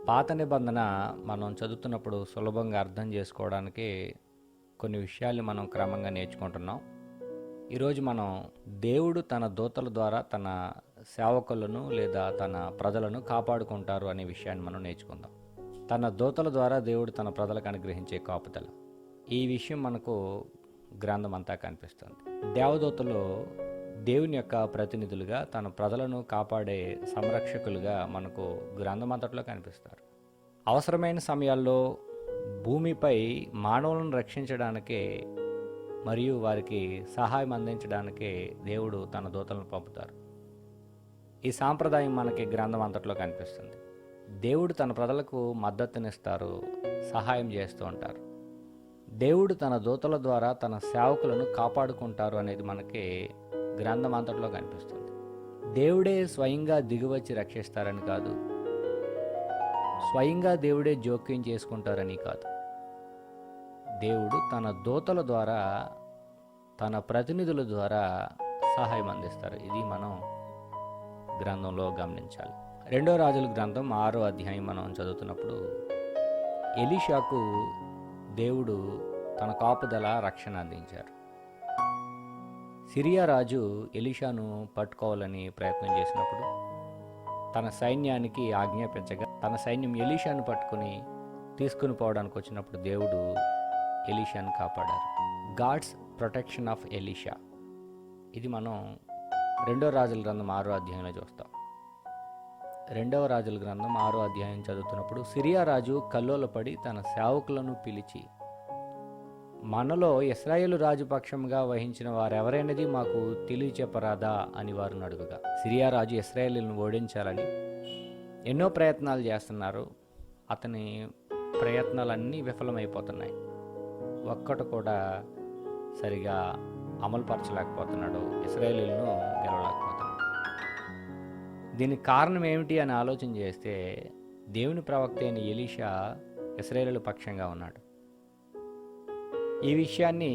పాత నిబంధన మనం చదువుతున్నప్పుడు సులభంగా అర్థం చేసుకోవడానికి కొన్ని విషయాల్ని మనం క్రమంగా నేర్చుకుంటున్నాం. ఈరోజు మనం దేవుడు తన దూతల ద్వారా తన సేవకులను లేదా తన ప్రజలను కాపాడుకుంటారు అనే విషయాన్ని మనం నేర్చుకుందాం. తన దూతల ద్వారా దేవుడు తన ప్రజలకు అనుగ్రహించే కాపుదల, ఈ విషయం మనకు గ్రంథం అంతా కనిపిస్తుంది. దేవదూతలు దేవుని యొక్క ప్రతినిధులుగా తన ప్రజలను కాపాడే సంరక్షకులుగా మనకు గ్రంథమంతట్లో కనిపిస్తారు. అవసరమైన సమయాల్లో భూమిపై మానవులను రక్షించడానికే మరియు వారికి సహాయం అందించడానికే దేవుడు తన దూతలను పంపుతారు. ఈ సాంప్రదాయం మనకి గ్రంథం అంతట్లో కనిపిస్తుంది. దేవుడు తన ప్రజలకు మద్దతునిస్తారు, సహాయం చేస్తూ ఉంటారు. దేవుడు తన దూతల ద్వారా తన సేవకులను కాపాడుకుంటారు అనేది మనకి గ్రంథం అంతట్లో కనిపిస్తుంది. దేవుడే స్వయంగా దిగివచ్చి రక్షిస్తారని కాదు, స్వయంగా దేవుడే జోక్యం చేసుకుంటారని కాదు. దేవుడు తన దూతల ద్వారా తన ప్రతినిధుల ద్వారా సహాయం అందిస్తారు. ఇది మనం గ్రంథంలో గమనించాలి. 2 రాజుల గ్రంథం 6వ అధ్యాయం మనం చదువుతున్నప్పుడు ఎలీషాకు దేవుడు తన కాపుదల రక్షణ అందించారు. సిరియా రాజు ఎలీషాను పట్టుకోవాలని ప్రయత్నం చేసినప్పుడు తన సైన్యానికి ఆజ్ఞాపించగా తన సైన్యం ఎలీషాను పట్టుకుని తీసుకుని పోవడానికి వచ్చినప్పుడు దేవుడు ఎలీషాను కాపాడారు. గాడ్స్ ప్రొటెక్షన్ ఆఫ్ ఎలీషా, ఇది మనం 2వ రాజుల గ్రంథం 6వ అధ్యాయంలో చూస్తాం. 2వ రాజుల గ్రంథం 6వ అధ్యాయం చదువుతున్నప్పుడు సిరియా రాజు కల్లోలపడి తన సేవకులను పిలిచి, మనలో ఇశ్రాయేలు రాజు పక్షంగా వహించిన వారెవరైనది మాకు తెలియచెప్పరాదా అని వారిని అడుగుగా, సిరియా రాజు ఇశ్రాయేలును ఓడించాలని ఎన్నో ప్రయత్నాలు చేస్తున్నారు. అతని ప్రయత్నాలన్నీ విఫలమైపోతున్నాయి. ఒక్కటి కూడా సరిగా అమలుపరచలేకపోతున్నాడు, ఇశ్రాయేలును గెలవలేకపోతున్నాడు. దీనికి కారణం ఏమిటి అని ఆలోచన చేస్తే దేవుని ప్రవక్త అయిన ఎలీషా ఇశ్రాయేలు పక్షంగా ఉన్నాడు. ఈ విషయాన్ని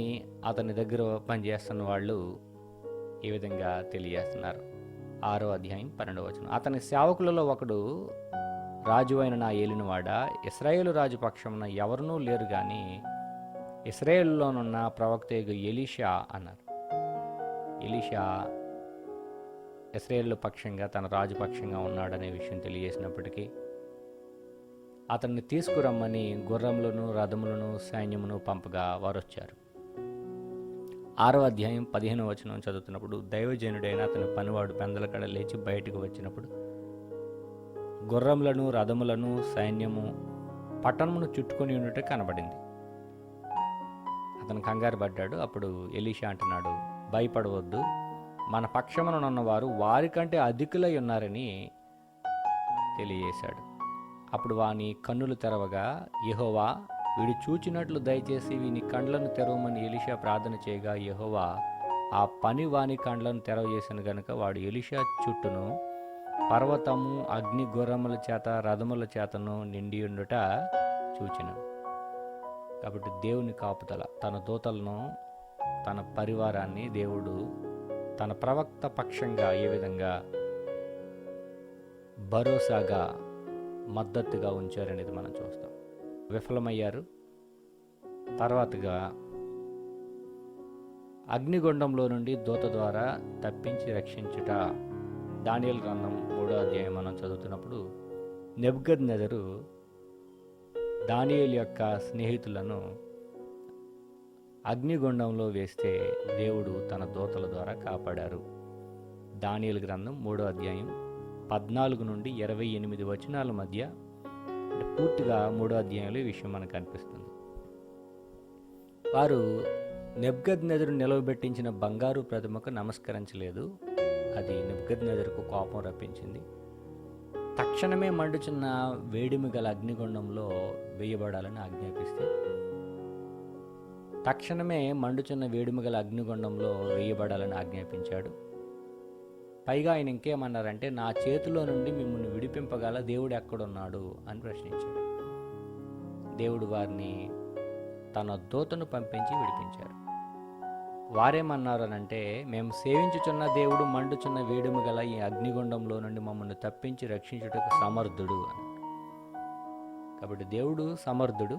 అతని దగ్గర పనిచేస్తున్న వాళ్ళు ఈ విధంగా తెలియజేస్తున్నారు. 6వ అధ్యాయం 12వ వచనం, అతని సేవకులలో ఒకడు, రాజు అయిన నా ఏలినవాడ, ఇశ్రాయేలు రాజు పక్షమున ఎవరునూ లేరు కానీ ఇశ్రాయేలులోనున్న ప్రవక్త ఎలీషా అన్నారు. ఎలీషా ఇశ్రాయేలు పక్షంగా తన రాజు పక్షంగా ఉన్నాడనే విషయం తెలియజేసినప్పటికీ అతన్ని తీసుకురమ్మని గుర్రములను రథములను సైన్యమును పంపగా వారు వచ్చారు. 6వ అధ్యాయం 15వ వచనం చదువుతున్నప్పుడు దైవజనుడైన అతని పనివాడు పెందలకడ లేచి బయటకు వచ్చినప్పుడు గుర్రములను రథములను సైన్యము పట్టణమును చుట్టుకొని ఉన్నట్టు కనబడింది. అతను కంగారు పడ్డాడు. అప్పుడు ఎలీషా అంటున్నాడు, భయపడవద్దు, మన పక్షమున వారు వారికంటే అధికులై ఉన్నారని తెలియజేశాడు. అప్పుడు వాని కన్నులు తెరవగా, యెహోవా వీడు చూచినట్లు దయచేసి వీని కండ్లను తెరవమని ఎలీషా ప్రార్థన చేయగా, యెహోవా ఆ పని వాని కండ్లను తెరవజేసిన గనుక వాడు ఎలీషా చుట్టూను పర్వతము అగ్ని గుర్రముల చేత రథముల చేతను నిండి ఉండుట చూచెను. కాబట్టి దేవుని కాపుదల, తన దూతలను తన పరివారాన్ని దేవుడు తన ప్రవక్త పక్షంగా ఏ విధంగా భరోసాగా మద్దతుగా ఉంచారనేది మనం చూస్తాం. విఫలమయ్యారు. తర్వాతగా అగ్నిగుండంలో నుండి దూత ద్వారా తప్పించి రక్షించుట, దానియేలు గ్రంథం 3వ అధ్యాయం మనం చదువుతున్నప్పుడు నెబుకద్నెజరు దానియేలు యొక్క స్నేహితులను అగ్నిగుండంలో వేస్తే దేవుడు తన దూతల ద్వారా కాపాడారు. దానియేలు గ్రంథం 3వ అధ్యాయం 14 నుండి 28 వచనాల మధ్య పూర్తిగా 3వ అధ్యాయంలో ఈ విషయం మనకు కనిపిస్తుంది. వారు నెబుకద్నెజరు నిలవబెట్టించిన బంగారు ప్రతిమకు నమస్కరించలేదు. అది నెబుకద్నెజరుకు కోపం రప్పించింది. తక్షణమే మండుచున్న వేడిమి గల అగ్నిగుండంలో వేయబడాలని ఆజ్ఞాపిస్తే తక్షణమే మండుచున్న వేడిమి గల అగ్నిగుండంలో వేయబడాలని ఆజ్ఞాపించాడు. పైగా ఆయన ఇంకేమన్నారంటే, నా చేతిలో నుండి మిమ్మల్ని విడిపింపగల దేవుడు ఎక్కడున్నాడు అని ప్రశ్నించాడు. దేవుడు వారిని తన దూతను పంపించి విడిపించారు. వారేమన్నారు అనంటే, మేము సేవించుచున్న దేవుడు మండుచున్న వేడిమి గల ఈ అగ్నిగుండంలో నుండి మమ్మల్ని తప్పించి రక్షించుటకు సమర్థుడు అని. కాబట్టి దేవుడు సమర్థుడు.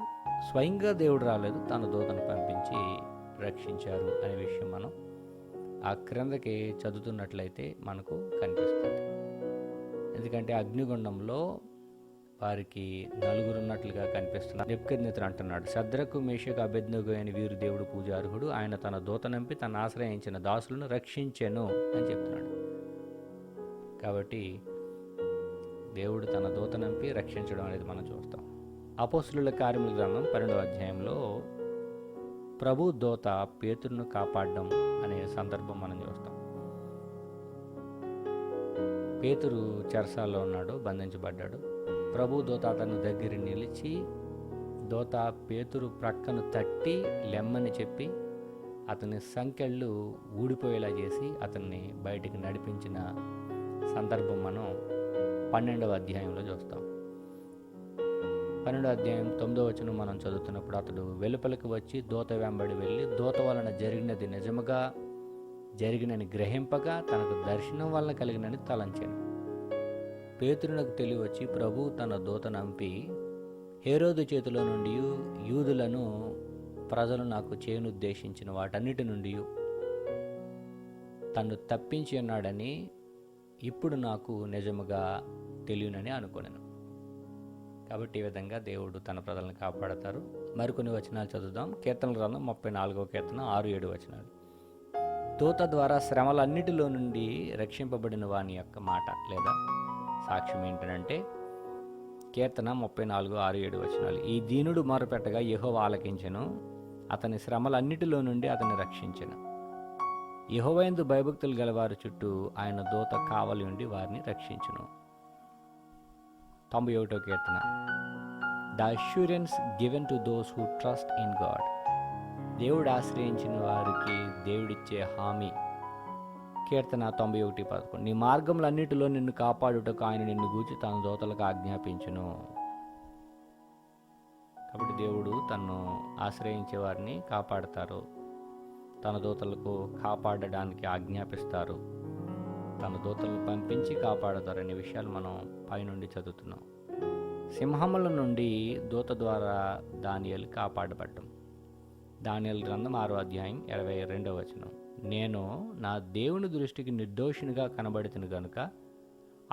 స్వయంగా దేవుడు రాలేదు, తన దూతను పంపించి రక్షించారు అనే విషయం మనం ఆ క్రిందకి చదువుతున్నట్లయితే మనకు కనిపిస్తుంది. ఎందుకంటే అగ్నిగుండంలో వారికి నలుగురు ఉన్నట్లుగా కనిపిస్తున్నారు. నెబుకద్నెజరు అంటున్నాడు, శద్రకు మేషకు అబేద్నెగో అయిన వీరు దేవుడు పూజార్హుడు, ఆయన తన దూతనంపి తన ఆశ్రయించిన దాసులను రక్షించెను అని చెప్తున్నాడు. కాబట్టి దేవుడు తన దూతనంపి రక్షించడం అనేది మనం చూస్తాం. అపోస్తలుల కార్యముల గ్రంథం 12వ అధ్యాయంలో ప్రభు దూత పేతురును కాపాడడం అనే సందర్భం మనం చూస్తాం. పేతురు చెరసాల్లో ఉన్నాడు, బంధించబడ్డాడు. ప్రభు దూత అతను దగ్గర నిలిచి దూత పేతురు ప్రక్కను తట్టి లెమ్మని చెప్పి అతని సంకెళ్ళు ఊడిపోయేలా చేసి అతన్ని బయటికి నడిపించిన సందర్భం మనం 12వ అధ్యాయంలో చూస్తాం. 12వ అధ్యాయం 9వ వచనం మనం చదువుతున్నప్పుడు అతడు వెలుపలికి వచ్చి దూత వెంబడి వెళ్ళి దూత వలన జరిగినది నిజముగా జరిగినని గ్రహింపగా తనకు దర్శనం వలన కలిగినని తలంచాను. పేతురునకు తెలివచ్చి ప్రభు తన దూతనంపి హేరోదు చేతిలో నుండి యూదులను ప్రజలు నాకు చేయనుద్దేశించిన వాటన్నిటి నుండి తను తప్పించి ఉన్నాడని ఇప్పుడు నాకు నిజముగా తెలియనని అనుకున్నాను. కాబట్టి ఈ విధంగా దేవుడు తన ప్రజలను కాపాడతారు. మరికొన్ని వచనాలు చదువుదాం. కీర్తనల గ్రంథం 34వ కీర్తన 6-7 వచనాలు. దూత ద్వారా శ్రమలన్నిటిలో నుండి రక్షింపబడిన వాని యొక్క మాట లేదా సాక్ష్యం ఏంటంటే కీర్తన 34:6-7 వచనాలు. ఈ దీనుడు మొరపెట్టగా యెహోవా ఆలకించెను, అతని శ్రమలన్నిటిలో నుండి అతన్ని రక్షించెను. యెహోవాయందు భయభక్తులు గలవారి చుట్టూ ఆయన దూత కావలి ఉండి వారిని రక్షించును. 91వ కీర్తన. The assurance given to those who trust in God. దేవుడు ఆశ్రయించిన వారికి దేవుడిచ్చే హామీ. కీర్తన 91:11. నీ మార్గములన్నిటిలో నిన్ను కాపాడుటకు ఆయన నిన్ను గూర్చి తన దూతలకు ఆజ్ఞాపించును. కాబట్టి దేవుడు తన్ను ఆశ్రయించే వారిని కాపాడతారు, తన దూతలకు కాపాడడానికి ఆజ్ఞాపిస్తారు, తన దూతలను పంపించి కాపాడతారు అనే విషయాలు మనం పైనుండి చదువుతున్నాం. సింహముల నుండి దూత ద్వారా దానియేలు కాపాడబడ్డం. దానియేలు గ్రంథం 6వ అధ్యాయం 22వ వచనం. నేను నా దేవుని దృష్టికి నిర్దోషినిగా కనబడుతును గనుక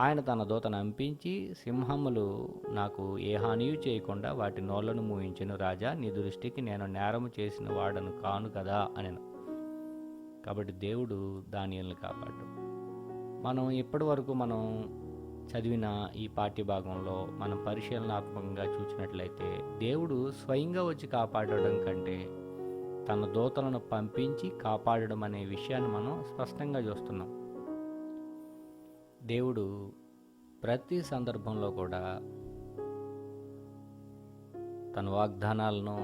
ఆయన తన దూతను అంపించి సింహములు నాకు ఏ హానియూ చేయకుండా వాటి నోళ్లను మూయించెను. రాజా, నీ దృష్టికి నేను నేరము చేసిన వాడను కాను కదా అనెను. కాబట్టి దేవుడు దానియేలును కాపాడు. మనం ఇప్పటి వరకు మనం చదివిన ఈ పాఠ్యభాగంలో మనం పరిశీలనాత్మకంగా చూసినట్లయితే దేవుడు స్వయంగా వచ్చి కాపాడడం కంటే తన దూతలను పంపించి కాపాడడం అనే విషయాన్ని మనం స్పష్టంగా చూస్తున్నాం. దేవుడు ప్రతి సందర్భంలో కూడా తన వాగ్దానాలను,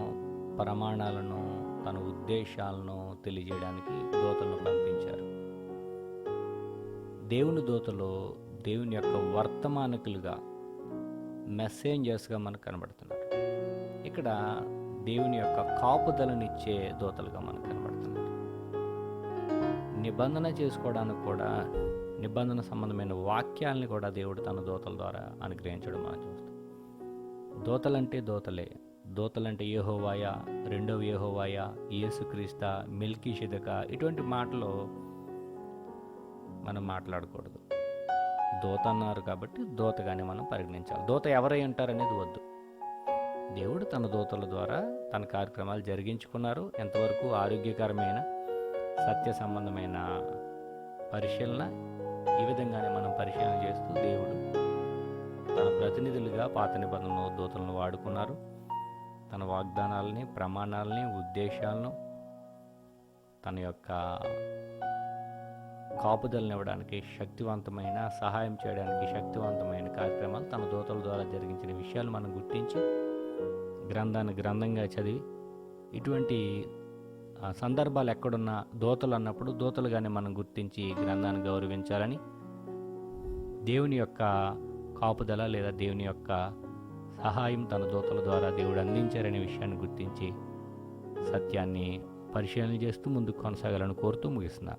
ప్రమాణాలను, తన ఉద్దేశాలను తెలియజేయడానికి దూతలను పంపించారు. దేవుని దూతలో దేవుని యొక్క వర్తమానికులుగా, మెసెంజర్స్గా మనకు కనబడుతున్నారు. ఇక్కడ దేవుని యొక్క కాపుదలనిచ్చే దూతలుగా మనకు కనబడుతున్నారు. నిబంధన చేసుకోవడానికి కూడా నిబంధన సంబంధమైన వాక్యాలని కూడా దేవుడు తన దూతల ద్వారా అనుగ్రహించడం మనం చూస్తాం. దూతలంటే దూతలే. దూతలంటే యెహోవాయా, రెండవ యెహోవాయా, యేసుక్రీస్తా, మెల్కీషెదెక, ఇటువంటి మాటలు మనం మాట్లాడకూడదు. దూత అన్నారు కాబట్టి దూతగానే మనం పరిగణించాలి. దూత ఎవరై ఉంటారనేది వద్దు. దేవుడు తన దూతల ద్వారా తన కార్యక్రమాలు జరిగించుకున్నారు. ఎంతవరకు ఆరోగ్యకరమైన సత్య సంబంధమైన పరిశీలన, ఈ విధంగానే మనం పరిశీలన చేస్తూ దేవుడు తన ప్రతినిధులుగా పాత నిబంధనలో దూతలను వాడుకున్నారు. తన వాగ్దానాలని, ప్రమాణాలని, ఉద్దేశాలను, తన యొక్క కాపుదలను ఇవ్వడానికి శక్తివంతమైన, సహాయం చేయడానికి శక్తివంతమైన కార్యక్రమాలు తన దూతల ద్వారా జరిగించిన విషయాలు మనం గుర్తించి గ్రంథాన్ని గ్రంథంగా చదివి ఇటువంటి సందర్భాలు ఎక్కడున్నా దూతలు అన్నప్పుడు దూతలుగానే మనం గుర్తించి గ్రంథాన్ని గౌరవించాలని, దేవుని యొక్క కాపుదల లేదా దేవుని యొక్క సహాయం తన దూతల ద్వారా దేవుడు అందించారనే విషయాన్ని గుర్తించి సత్యాన్ని పరిశీలన చేస్తూ ముందుకు కొనసాగాలని కోరుతూ ముగిస్తున్నా.